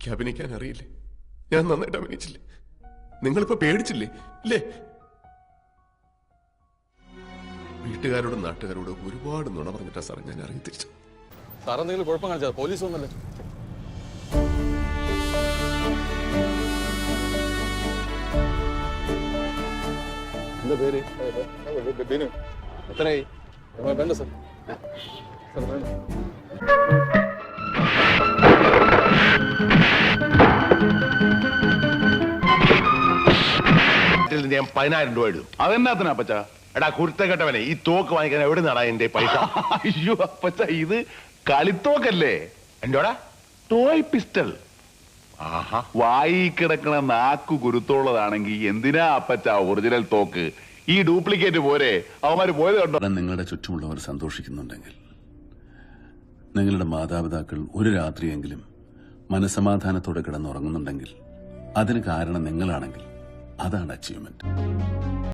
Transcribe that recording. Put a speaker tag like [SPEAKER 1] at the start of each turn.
[SPEAKER 1] എനിക്ക് അഭിനയിക്കാൻ അറിയില്ലേ? ഞാൻ നന്നായിട്ട് അഭിനയിച്ചില്ലേ? നിങ്ങളിപ്പോ പേടിച്ചില്ലേ ഇല്ലേ? വീട്ടുകാരോടും നാട്ടുകാരോടും ഒരുപാട് നുണ പറഞ്ഞിട്ടാ സാറേ ഞാൻ അറിയി തിരിച്ചു.
[SPEAKER 2] സാറെന്തെങ്കിലും കുഴപ്പം കാണിച്ചാൽ പോലീസ് വന്നല്ലേ? എന്താ പേര്? എത്രയായി? വേണ്ട സാർ. സാർ വേണ്ട.
[SPEAKER 3] ഞാൻ 10,000 രൂപ ഇടും.
[SPEAKER 4] അതെന്നാത്തിനാ അപ്പച്ച?
[SPEAKER 3] എടാ കുരുത്തക്കെട്ടവനെ, ഈ തോക്ക് വാങ്ങിക്കാൻ എവിടെ നിന്നാടാ എന്റെ പൈസ?
[SPEAKER 4] അയ്യോ അപ്പച്ച, ഇത് കളിത്തോക്കല്ലേ?
[SPEAKER 3] എന്റോടാ?
[SPEAKER 4] Toy pistol.
[SPEAKER 3] ആഹാ,
[SPEAKER 4] വായി കിടക്കണ നാക്കു കുരുത്തുള്ളതാണെങ്കിൽ എന്തിനാ അപ്പച്ച ഒറിജിനൽ തോക്ക്? ഈ ഡ്യൂപ്ലിക്കേറ്റ് പോരെ? അവന്മാര് പോയത് കണ്ടോ?
[SPEAKER 5] നിങ്ങളുടെ ചുറ്റുമുള്ളവർ സന്തോഷിക്കുന്നുണ്ടെങ്കിൽ, നിങ്ങളുടെ മാതാപിതാക്കൾ ഒരു രാത്രിയെങ്കിലും മനസമാധാനത്തോടെ കിടന്നുറങ്ങുന്നുണ്ടെങ്കിൽ, അതിന് കാരണം നിങ്ങളാണെങ്കിൽ അതാണ് അച്ചീവ്മെന്റ്.